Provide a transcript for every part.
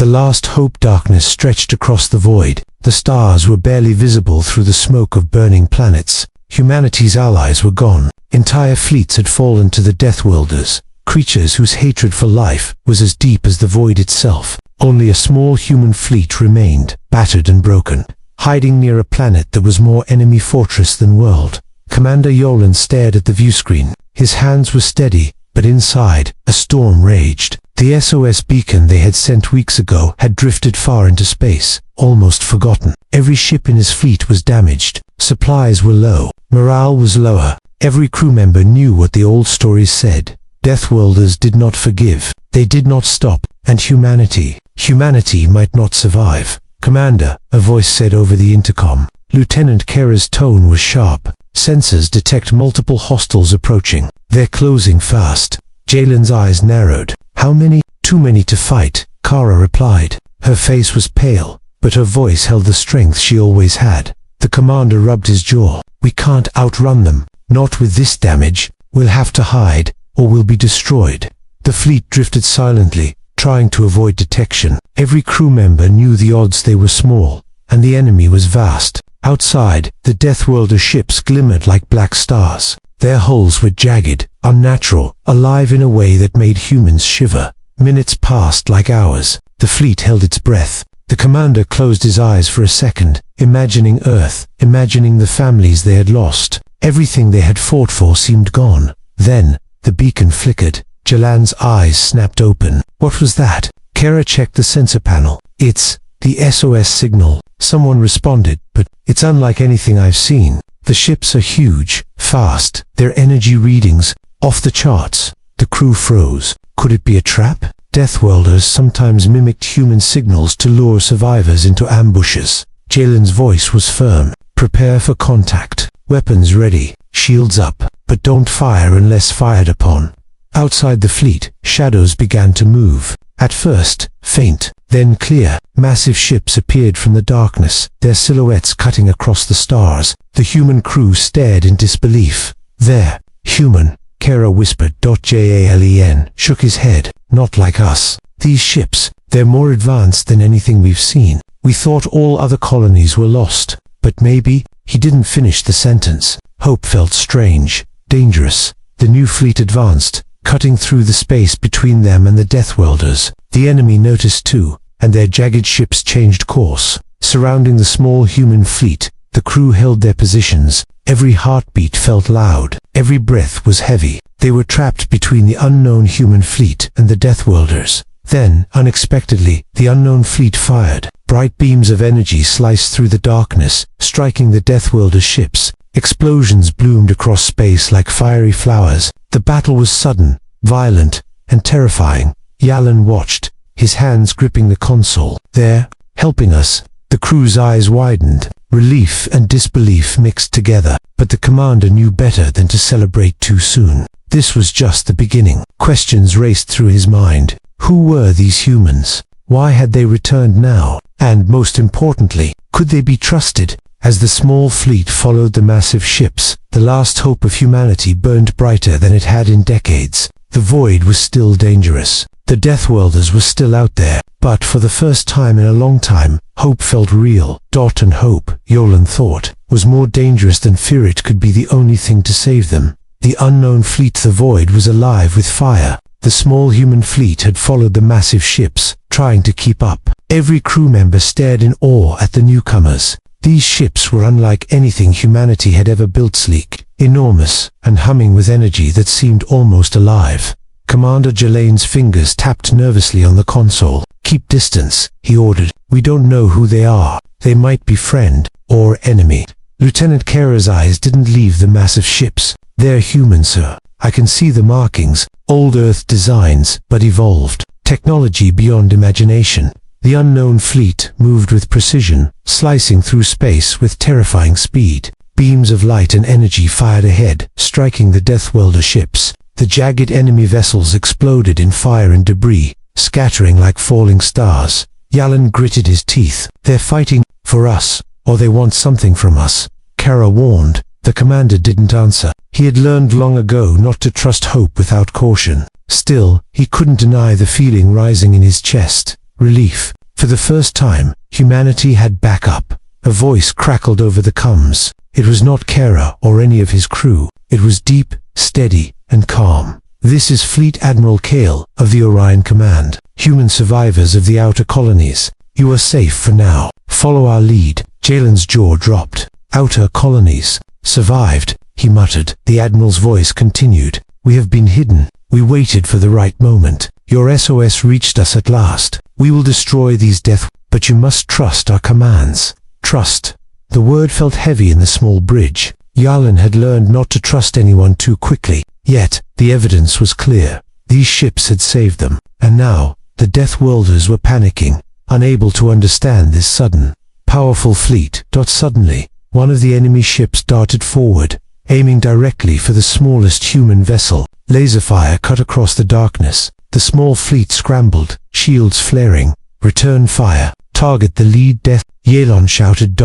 The last hope darkness stretched across the void. The stars were barely visible through the smoke of burning planets. Humanity's allies were gone. Entire fleets had fallen to the Deathworlders, creatures whose hatred for life was as deep as the void itself. Only a small human fleet remained, battered and broken, hiding near a planet that was more enemy fortress than world. Commander Yolan stared at the viewscreen. His hands were steady, but inside, a storm raged. The SOS beacon they had sent weeks ago had drifted far into space, almost forgotten. Every ship in his fleet was damaged. Supplies were low. Morale was lower. Every crew member knew what the old stories said. Deathworlders did not forgive. They did not stop. And humanity might not survive. "Commander," a voice said over the intercom. Lieutenant Kara's tone was sharp. "Sensors detect multiple hostiles approaching. They're closing fast." Jalen's eyes narrowed. "How many?" "Too many to fight," Kara replied. Her face was pale, but her voice held the strength she always had. The commander rubbed his jaw. "We can't outrun them. Not with this damage. We'll have to hide, or we'll be destroyed." The fleet drifted silently, trying to avoid detection. Every crew member knew the odds they were small, and the enemy was vast. Outside, the Deathworlder ships glimmered like black stars. Their hulls were jagged, unnatural, alive in a way that made humans shiver. Minutes passed like hours. The fleet held its breath. The commander closed his eyes for a second, imagining Earth, imagining the families they had lost. Everything they had fought for seemed gone. Then, the beacon flickered. Jalan's eyes snapped open. What was that? Kara checked the sensor panel. "It's the SOS signal." Someone responded, "But it's unlike anything I've seen. The ships are huge, fast, their energy readings, off the charts." The crew froze. Could it be a trap? Deathworlders sometimes mimicked human signals to lure survivors into ambushes. Jalen's voice was firm. "Prepare for contact. Weapons ready. Shields up. But don't fire unless fired upon." Outside the fleet, shadows began to move. At first, faint, then clear. Massive ships appeared from the darkness, their silhouettes cutting across the stars. The human crew stared in disbelief. "They're human," Kara whispered. Jalen shook his head. "Not like us. These ships, they're more advanced than anything we've seen. We thought all other colonies were lost. But maybe." He didn't finish the sentence. Hope felt strange, dangerous. The new fleet advanced, cutting through the space between them and the Deathworlders. The enemy noticed too, and their jagged ships changed course. Surrounding the small human fleet, the crew held their positions. Every heartbeat felt loud. Every breath was heavy. They were trapped between the unknown human fleet and the Deathworlders. Then, unexpectedly, the unknown fleet fired. Bright beams of energy sliced through the darkness, striking the Deathworlder ships. Explosions bloomed across space like fiery flowers. The battle was sudden, violent, and terrifying. Yalan watched, his hands gripping the console. "They're helping us." The crew's eyes widened. Relief and disbelief mixed together. But the commander knew better than to celebrate too soon. This was just the beginning. Questions raced through his mind. Who were these humans? Why had they returned now? And most importantly, could they be trusted? As the small fleet followed the massive ships, the last hope of humanity burned brighter than it had in decades. The void was still dangerous. The Deathworlders were still out there, but for the first time in a long time, hope felt real. And hope, Yolan thought, was more dangerous than fear. It could be the only thing to save them. The unknown fleet, the void, was alive with fire. The small human fleet had followed the massive ships, trying to keep up. Every crew member stared in awe at the newcomers. These ships were unlike anything humanity had ever built, sleek, enormous, and humming with energy that seemed almost alive. Commander Jalen's fingers tapped nervously on the console. "Keep distance," he ordered. "We don't know who they are. They might be friend or enemy." Lieutenant Kara's eyes didn't leave the massive ships. "They're human, sir. I can see the markings, old Earth designs, but evolved. Technology beyond imagination." The unknown fleet moved with precision, slicing through space with terrifying speed. Beams of light and energy fired ahead, striking the Deathworlder ships. The jagged enemy vessels exploded in fire and debris, scattering like falling stars. Yalan gritted his teeth. "They're fighting for us, or they want something from us," Kara warned. The commander didn't answer. He had learned long ago not to trust hope without caution. Still, he couldn't deny the feeling rising in his chest. relief. For the first time, humanity had backup. A voice crackled over the comms. It was not Kara or any of his crew. It was deep, steady, and calm. "This is Fleet Admiral Kale of the Orion Command. Human survivors of the outer colonies. You are safe for now. Follow our lead." Jalen's jaw dropped. "Outer colonies. Survived," he muttered. The Admiral's voice continued. "We have been hidden. We waited for the right moment. Your SOS reached us at last. We will destroy these but you must trust our commands." Trust. The word felt heavy in the small bridge. Yalen had learned not to trust anyone too quickly. Yet, the evidence was clear. These ships had saved them. And now, the Deathworlders were panicking, unable to understand this sudden, powerful fleet. Suddenly, one of the enemy ships darted forward, aiming directly for the smallest human vessel. Laser fire cut across the darkness. The small fleet scrambled, shields flaring. "Return fire. Target the lead Yalon shouted.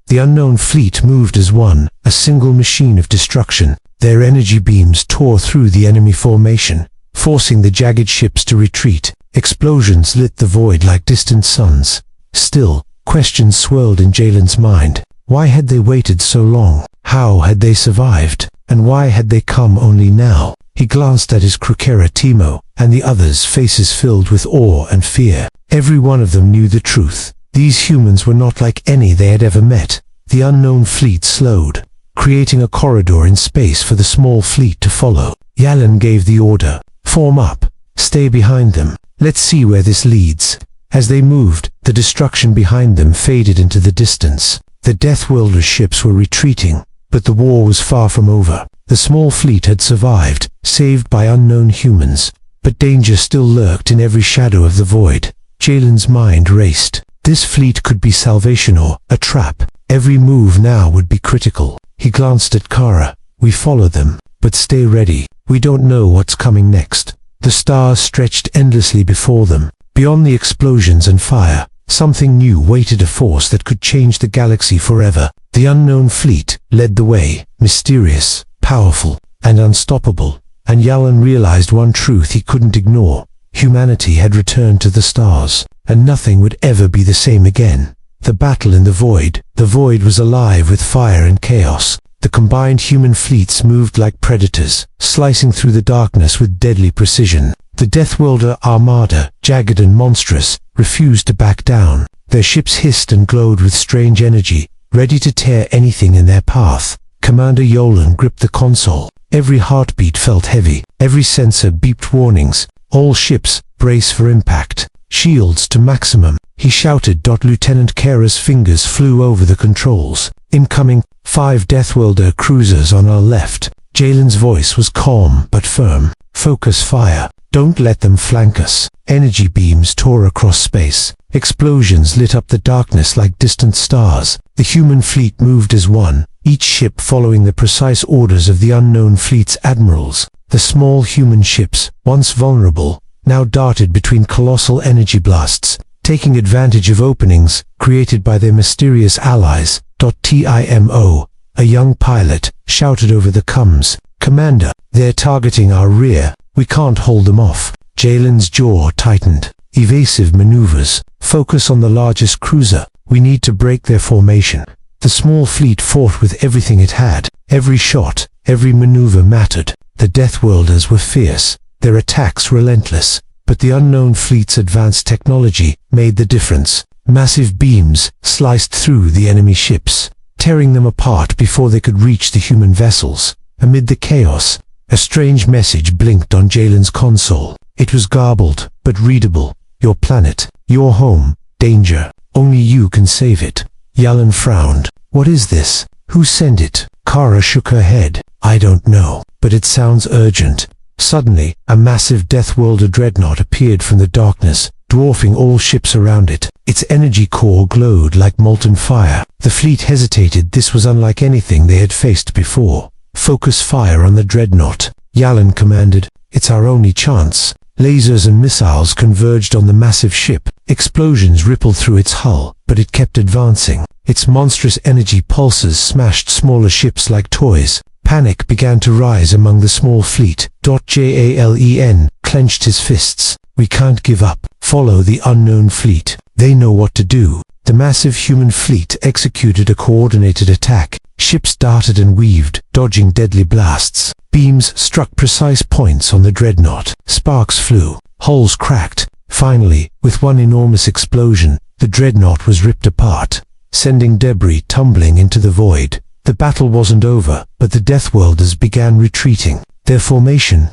The unknown fleet moved as one, a single machine of destruction. Their energy beams tore through the enemy formation, forcing the jagged ships to retreat. Explosions lit the void like distant suns. Still, questions swirled in Jalen's mind. Why had they waited so long? How had they survived? And why had they come only now? He glanced at his crew, Kara, Timo, and the others, faces filled with awe and fear. Every one of them knew the truth. These humans were not like any they had ever met. The unknown fleet slowed, creating a corridor in space for the small fleet to follow. Yalen gave the order. "Form up. Stay behind them. Let's see where this leads." As they moved, the destruction behind them faded into the distance. The Deathworlders ships were retreating, but the war was far from over. The small fleet had survived, saved by unknown humans, but danger still lurked in every shadow of the void. Jalen's mind raced. This fleet could be salvation or a trap. Every move now would be critical. He glanced at Kara. "We follow them, but stay ready. We don't know what's coming next." The stars stretched endlessly before them. Beyond the explosions and fire, something new waited, a force that could change the galaxy forever. The unknown fleet led the way, mysterious, powerful, and unstoppable. And Yalen realized one truth he couldn't ignore. Humanity had returned to the stars, and nothing would ever be the same again. The battle in the void was alive with fire and chaos. The combined human fleets moved like predators, slicing through the darkness with deadly precision. The Deathworlder armada, jagged and monstrous, refused to back down. Their ships hissed and glowed with strange energy, ready to tear anything in their path. Commander Yolan gripped the console. Every heartbeat felt heavy. Every sensor beeped warnings. "All ships, brace for impact. Shields to maximum," he shouted. Lieutenant Kara's fingers flew over the controls. "Incoming, 5 Deathworlder cruisers on our left." Jalen's voice was calm but firm. "Focus fire. Don't let them flank us." Energy beams tore across space. Explosions lit up the darkness like distant stars. The human fleet moved as one, each ship following the precise orders of the unknown fleet's admirals. The small human ships, once vulnerable, now darted between colossal energy blasts, taking advantage of openings created by their mysterious allies. Timo, a young pilot, shouted over the comms, "Commander, they're targeting our rear. We can't hold them off." Jalen's jaw tightened. "Evasive maneuvers. Focus on the largest cruiser. We need to break their formation." The small fleet fought with everything it had. Every shot, every maneuver mattered. The Deathworlders were fierce, their attacks relentless, but the unknown fleet's advanced technology made the difference. Massive beams sliced through the enemy ships, tearing them apart before they could reach the human vessels. Amid the chaos, a strange message blinked on Jalen's console. It was garbled, but readable. "Your planet, your home, danger. Only you can save it." Yalen frowned. "What is this? Who sent it?" Kara shook her head. "I don't know, but it sounds urgent." Suddenly, a massive Deathworlder dreadnought appeared from the darkness, dwarfing all ships around it. Its energy core glowed like molten fire. The fleet hesitated. This was unlike anything they had faced before. "Focus fire on the dreadnought," Yalen commanded. "It's our only chance." Lasers and missiles converged on the massive ship. Explosions rippled through its hull, but it kept advancing. Its monstrous energy pulses smashed smaller ships like toys. Panic began to rise among the small fleet. Jalen clenched his fists. "We can't give up. Follow the unknown fleet. They know what to do. The massive human fleet executed a coordinated attack. Ships darted and weaved, dodging deadly blasts. Beams struck precise points on the dreadnought. Sparks flew. Hulls cracked. Finally, with one enormous explosion, the dreadnought was ripped apart, sending debris tumbling into the void. The battle wasn't over, but the Deathworlders began retreating. Their formation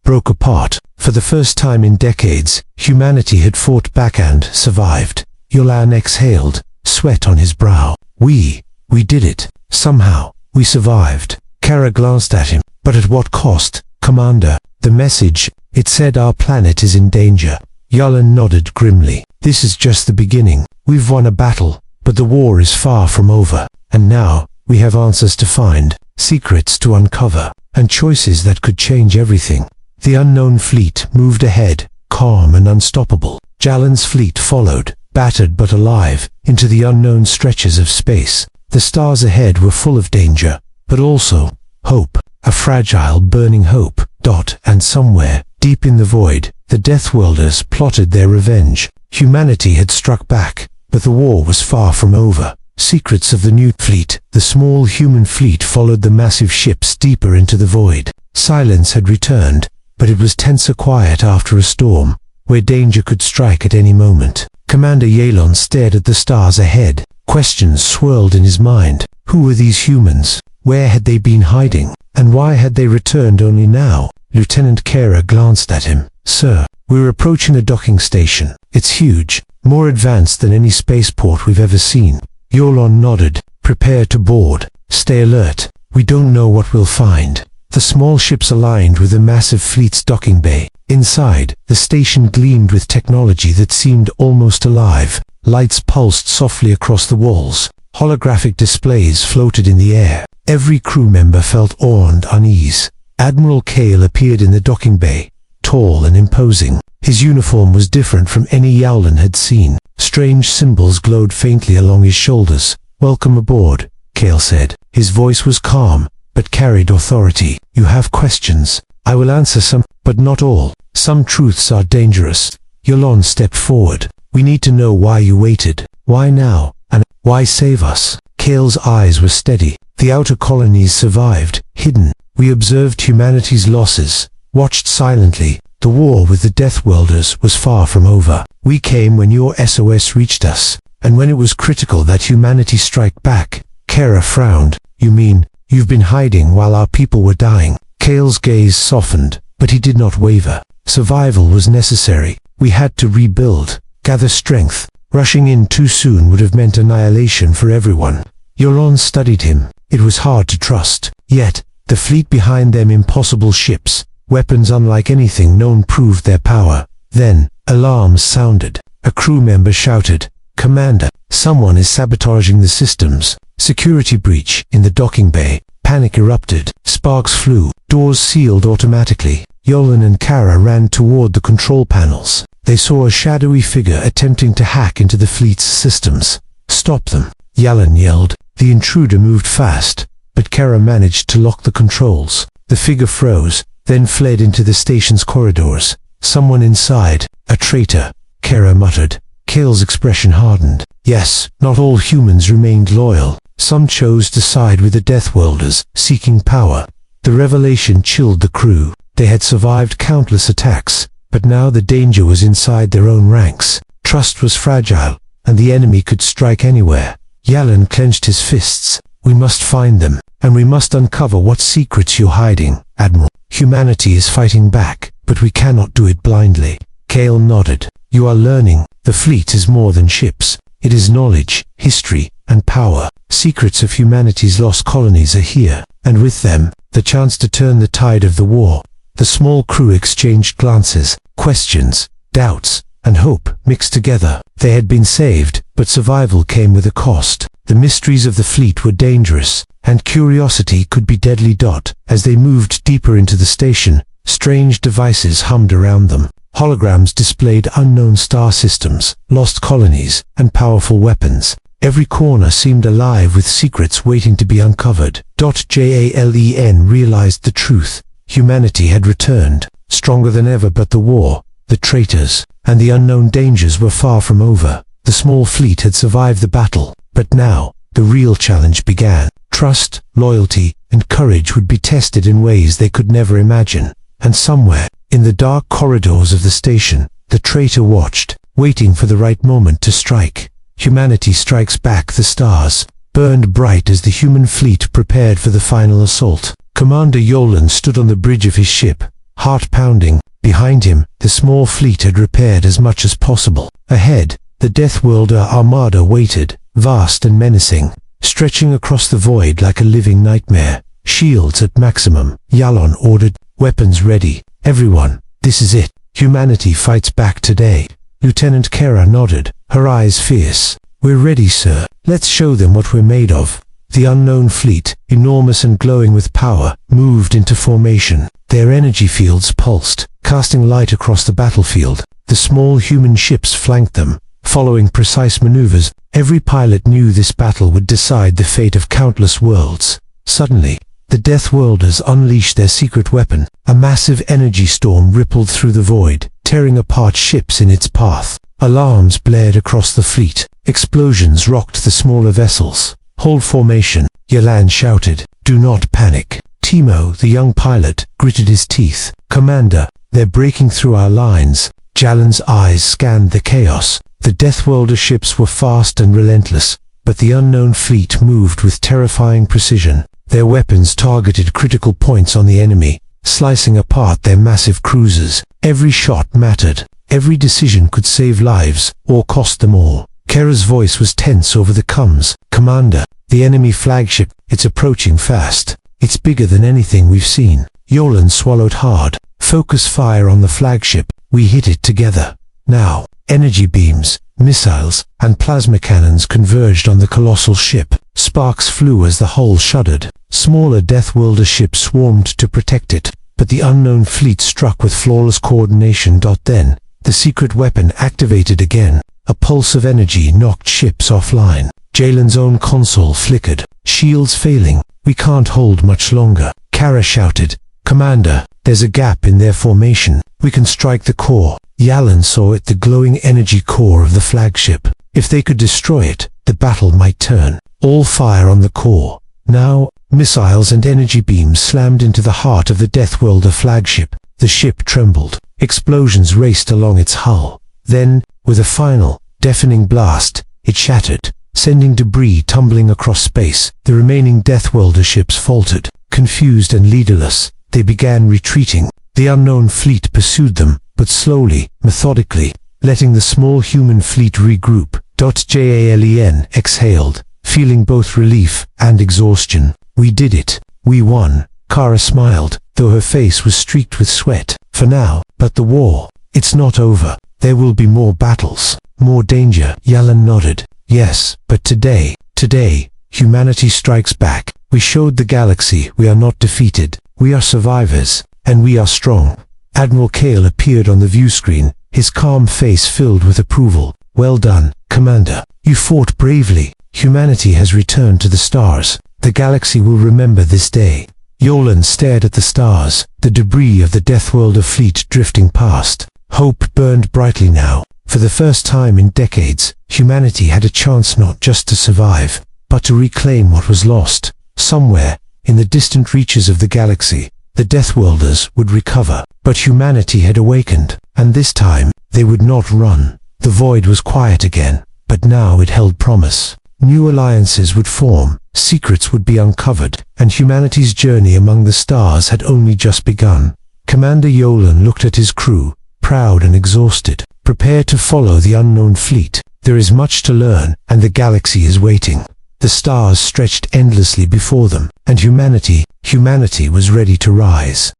broke apart. For the first time in decades, humanity had fought back and survived. Yolan exhaled, sweat on his brow. We did it. Somehow, we survived. Kara glanced at him. But at what cost, Commander? The message, it said our planet is in danger. Yolan nodded grimly. This is just the beginning. We've won a battle, but the war is far from over. And now, we have answers to find, secrets to uncover, and choices that could change everything. The unknown fleet moved ahead, calm and unstoppable. Jalan's fleet followed, battered but alive, into the unknown stretches of space. The stars ahead were full of danger, but also hope, a fragile, burning hope. And somewhere, deep in the void, the Deathworlders plotted their revenge. Humanity had struck back, but the war was far from over. Secrets of the new fleet. The small human fleet followed the massive ships deeper into the void. Silence had returned, but it was tenser quiet after a storm, where danger could strike at any moment. Commander Yalon stared at the stars ahead. Questions swirled in his mind. Who were these humans? Where had they been hiding? And why had they returned only now? Lieutenant Kara glanced at him. Sir, we're approaching a docking station. It's huge, more advanced than any spaceport we've ever seen. Yalon nodded. Prepare to board. Stay alert. We don't know what we'll find. The small ships aligned with the massive fleet's docking bay. Inside, the station gleamed with technology that seemed almost alive. Lights pulsed softly across the walls. Holographic displays floated in the air. Every crew member felt awe and unease. Admiral Kale appeared in the docking bay, tall and imposing. His uniform was different from any Yowlan had seen. Strange symbols glowed faintly along his shoulders. Welcome aboard, Kale said. His voice was calm, but carried authority. You have questions. I will answer some, but not all. Some truths are dangerous. Yalon stepped forward. We need to know why you waited. Why now? And why save us? Kale's eyes were steady. The outer colonies survived, hidden. We observed humanity's losses, watched silently. The war with the Deathworlders was far from over. We came when your SOS reached us, and when it was critical that humanity strike back. Kara frowned. You mean, you've been hiding while our people were dying? Kale's gaze softened, but he did not waver. Survival was necessary. We had to rebuild, gather strength. Rushing in too soon would have meant annihilation for everyone. Yalon studied him. It was hard to trust. Yet, the fleet behind them, impossible ships, weapons unlike anything known, proved their power. Then, alarms sounded. A crew member shouted, Commander, someone is sabotaging the systems. Security breach in the docking bay. Panic erupted. Sparks flew. Doors sealed automatically. Yolan and Kara ran toward the control panels. They saw a shadowy figure attempting to hack into the fleet's systems. Stop them, Yalan yelled. The intruder moved fast, but Kara managed to lock the controls. The figure froze, then fled into the station's corridors. Someone inside, a traitor, Kara muttered. Kale's expression hardened. Yes, not all humans remained loyal. Some chose to side with the Deathworlders, seeking power. The revelation chilled the crew. They had survived countless attacks, but now the danger was inside their own ranks. Trust was fragile, and the enemy could strike anywhere. Yalan clenched his fists. We must find them, and we must uncover what secrets you're hiding, Admiral. Humanity is fighting back, but we cannot do it blindly. Kale nodded. You are learning. The fleet is more than ships. It is knowledge, history, and power. Secrets of humanity's lost colonies are here, and with them, the chance to turn the tide of the war. The small crew exchanged glances, questions, doubts, and hope mixed together. They had been saved, but survival came with a cost. The mysteries of the fleet were dangerous, and curiosity could be deadly. As they moved deeper into the station, strange devices hummed around them. Holograms displayed unknown star systems, lost colonies, and powerful weapons. Every corner seemed alive with secrets waiting to be uncovered. Jalen realized the truth. Humanity had returned, stronger than ever, but the war, the traitors, and the unknown dangers were far from over. The small fleet had survived the battle, but now, the real challenge began. Trust, loyalty, and courage would be tested in ways they could never imagine. And somewhere, in the dark corridors of the station, the traitor watched, waiting for the right moment to strike. Humanity strikes back. The stars burned bright as the human fleet prepared for the final assault. Commander Yolan stood on the bridge of his ship, heart pounding. Behind him, the small fleet had repaired as much as possible. Ahead, the Deathworlder armada waited, vast and menacing, stretching across the void like a living nightmare. Shields at maximum, Yalon ordered, weapons ready. Everyone, this is it. Humanity fights back today. Lieutenant Kara nodded, her eyes fierce. We're ready, sir. Let's show them what we're made of. The unknown fleet, enormous and glowing with power, moved into formation. Their energy fields pulsed, casting light across the battlefield. The small human ships flanked them, following precise maneuvers. Every pilot knew this battle would decide the fate of countless worlds. Suddenly, the Deathworlders unleashed their secret weapon. A massive energy storm rippled through the void, tearing apart ships in its path. Alarms blared across the fleet. Explosions rocked the smaller vessels. Hold formation, Yalan shouted. Do not panic. Timo, the young pilot, gritted his teeth. Commander, they're breaking through our lines. Jalen's eyes scanned the chaos. The Deathworlder ships were fast and relentless, but the unknown fleet moved with terrifying precision. Their weapons targeted critical points on the enemy, slicing apart their massive cruisers. Every shot mattered. Every decision could save lives, or cost them all. Kara's voice was tense over the comms. Commander, the enemy flagship, it's approaching fast. It's bigger than anything we've seen. Yolan swallowed hard. Focus fire on the flagship. We hit it together. Now, energy beams, missiles, and plasma cannons converged on the colossal ship. Sparks flew as the hull shuddered. Smaller Deathworlder ships swarmed to protect it, but the unknown fleet struck with flawless coordination. Then, the secret weapon activated again. A pulse of energy knocked ships offline. Jalen's own console flickered. Shields failing. We can't hold much longer. Kara shouted. Commander, there's a gap in their formation. We can strike the core. Yalan saw it, the glowing energy core of the flagship. If they could destroy it, the battle might turn. All fire on the core. Now, missiles and energy beams slammed into the heart of the Deathworlder flagship. The ship trembled. Explosions raced along its hull. Then, with a final, deafening blast, it shattered, sending debris tumbling across space. The remaining Deathworlder ships faltered. Confused and leaderless, they began retreating. The unknown fleet pursued them, but slowly, methodically, letting the small human fleet regroup. Jalen exhaled, feeling both relief and exhaustion. We did it. We won. Kara smiled, though her face was streaked with sweat. For now, but the war, it's not over. There will be more battles, more danger. Yalan nodded. Yes, but today, humanity strikes back. We showed the galaxy we are not defeated. We are survivors, and we are strong. Admiral Kale appeared on the view screen, his calm face filled with approval. Well done, Commander. You fought bravely. Humanity has returned to the stars. The galaxy will remember this day. Yolan stared at the stars, the debris of the Deathworlder fleet drifting past. Hope burned brightly now. For the first time in decades, humanity had a chance not just to survive, but to reclaim what was lost. Somewhere, in the distant reaches of the galaxy, the Deathworlders would recover. But humanity had awakened, and this time, they would not run. The void was quiet again, but now it held promise. New alliances would form, secrets would be uncovered, and humanity's journey among the stars had only just begun. Commander Yolan looked at his crew, proud and exhausted. Prepare to follow the unknown fleet. There is much to learn, and the galaxy is waiting. The stars stretched endlessly before them, and humanity was ready to rise.